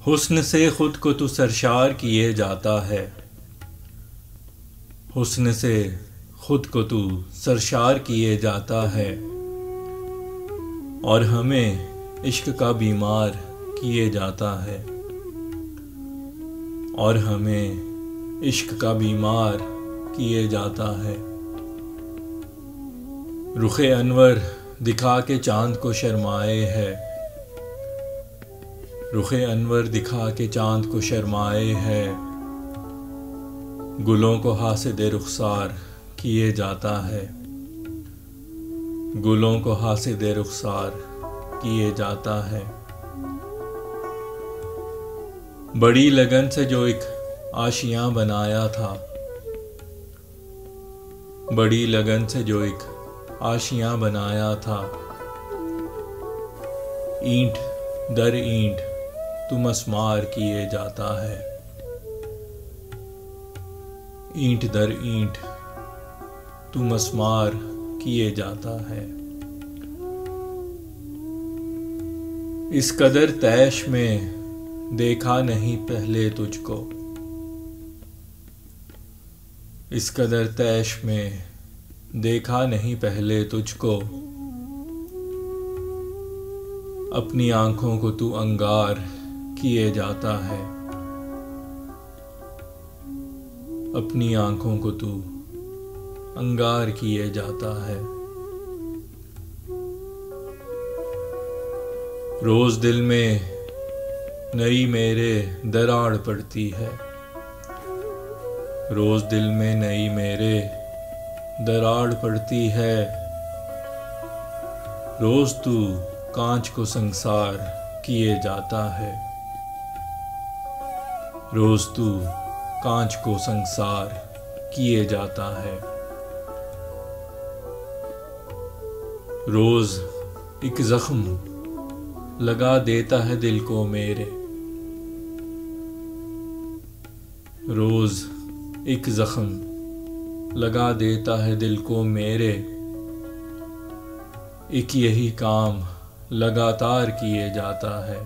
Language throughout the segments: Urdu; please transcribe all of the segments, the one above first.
حسن سے خود کو تو سرشار کیے جاتا ہے، حسن سے خود کو تو سرشار کیے جاتا ہے، اور ہمیں عشق کا بیمار کیے جاتا ہے، اور ہمیں عشق کا بیمار کیے جاتا ہے۔ رخ انور دکھا کے چاند کو شرمائے ہے، رخ انور دکھا کے چاند کو شرمائے ہے، گلوں کو حاسد رخسار کیے جاتا ہے، گلوں کو حاسد رخسار کیے جاتا ہے۔ بڑی لگن سے جو ایک آشیاں بنایا تھا، بڑی لگن سے جو ایک آشیاں بنایا تھا، اینٹ در اینٹ تو مسمار کیے جاتا ہے، اینٹ در اینٹ تو مسمار کیے جاتا ہے۔ اس قدر طیش میں دیکھا نہیں پہلے تجھ کو، اس قدر طیش میں دیکھا نہیں پہلے تجھ کو، اپنی آنکھوں کو تو انگار کیے جاتا ہے، اپنی آنکھوں کو تو انگار کیے جاتا ہے۔ روز دل میں نئی میرے دراڑ پڑتی ہے، روز دل میں نئی میرے دراڑ پڑتی ہے، روز تو کانچ کو سنسار کیے جاتا ہے، روز تو کانچ کو سنسار کیے جاتا ہے۔ روز ایک زخم لگا دیتا ہے دل کو میرے، روز ایک زخم لگا دیتا ہے دل کو میرے، ایک یہی کام لگاتار کیے جاتا ہے،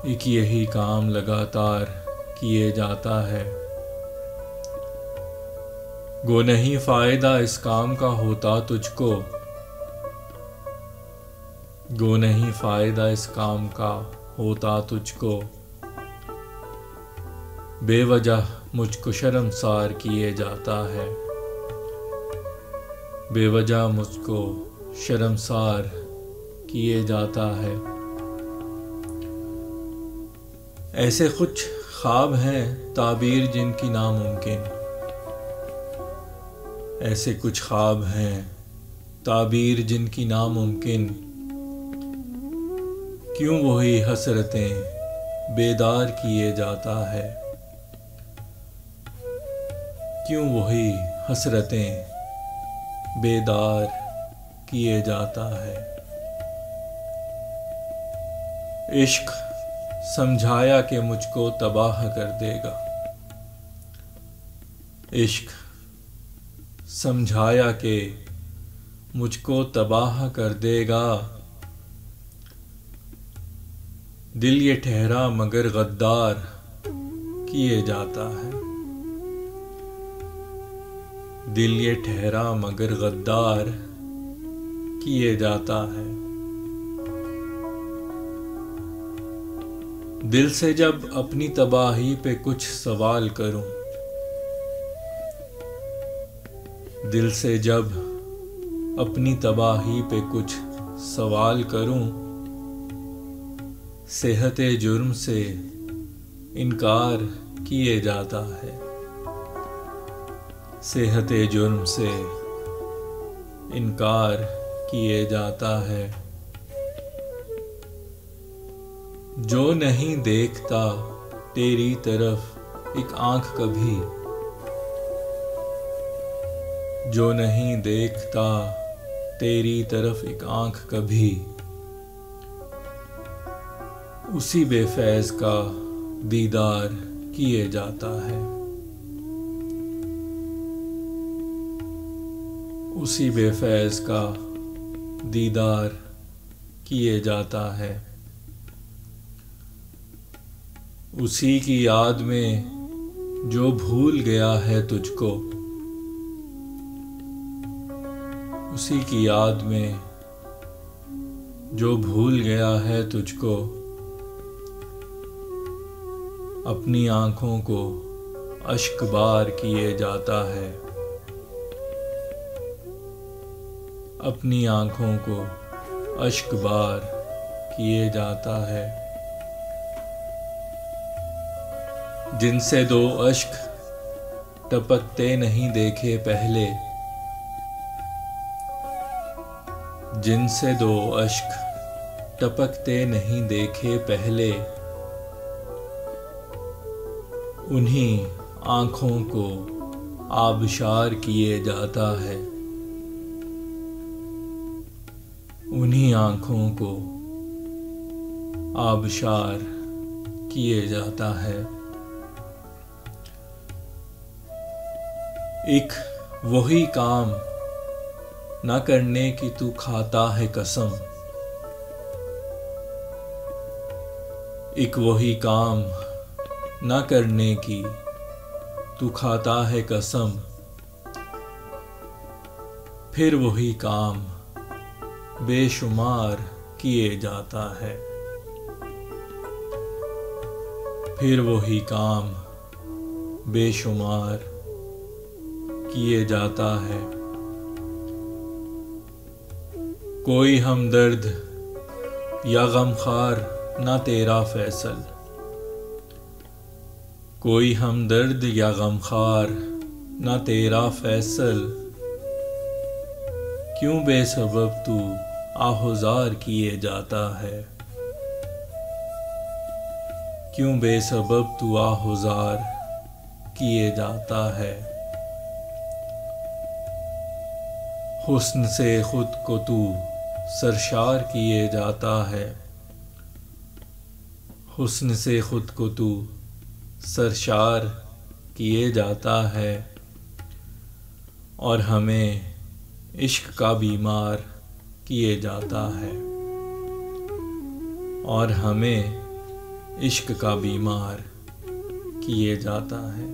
ایک یہی کام لگاتار کیے جاتا ہے۔ گو نہیں فائدہ اس کام کا ہوتا تجھ کو، گو نہیں فائدہ اس کام کا ہوتا تجھ کو، بے وجہ مجھ کو شرمسار کیے جاتا ہے، بے وجہ مجھ کو شرمسار کیے جاتا ہے۔ ایسے کچھ خواب ہیں تعبیر جن کی ناممکن، ایسے کچھ خواب ہیں تعبیر جن کی ناممکن، کیوں وہی حسرتیں بیدار کیے جاتا ہے، کیوں وہی حسرتیں بیدار کیے جاتا ہے۔ عشق سمجھایا کہ مجھ کو تباہ کر دے گا، عشق سمجھایا کہ مجھ کو تباہ کر دے گا، دل یہ ٹھہرا مگر غدار کیے جاتا ہے، دل یہ ٹھہرا مگر غدار کیے جاتا ہے۔ دل سے جب اپنی تباہی پہ کچھ سوال کروں، دل سے جب اپنی تباہی پہ کچھ سوال کروں، صحت جرم سے انکار کیے جاتا ہے، صحت جرم سے انکار کیے جاتا ہے۔ جو نہیں دیکھتا تیری طرف ایک آنکھ کبھی، جو نہیں دیکھتا تیری طرف ایک آنکھ کبھی، اسی بے فیض کا دیدار کیے جاتا ہے، اسی بے فیض کا دیدار کیے جاتا ہے۔ اسی کی یاد میں جو بھول گیا ہے تجھ کو، اسی کی یاد میں جو بھول گیا ہے تجھ کو، اپنی آنکھوں کو اشک بار کیے جاتا ہے، اپنی آنکھوں کو اشک بار کیے جاتا ہے۔ جن سے دو اشک ٹپکتے نہیں دیکھے پہلے، جن سے دو اشک ٹپکتے نہیں دیکھے پہلے، انہی آنکھوں کو آبشار کیے جاتا ہے، انہی آنکھوں کو آبشار کیے جاتا ہے۔ ایک وہی کام نہ کرنے کی تو کھاتا ہے قسم، ایک وہی کام نہ کرنے کی تو کھاتا ہے قسم، پھر وہی کام بے شمار کیے جاتا ہے، پھر وہی کام بے شمار کیے جاتا ہے۔ کوئی ہمدرد یا غمخوار نہ تیرا فیصل، کوئی ہمدرد یا غمخوار نہ تیرا فیصل، کیوں بے سبب تو آہوزار کیے جاتا ہے، کیوں بے سبب تو آہوزار کیے جاتا ہے۔ حسن سے خود کو تو سرشار کیے جاتا ہے، حسن سے خود کو تو سرشار کیے جاتا ہے، اور ہمیں عشق کا بیمار کیے جاتا ہے، اور ہمیں عشق کا بیمار کیے جاتا ہے۔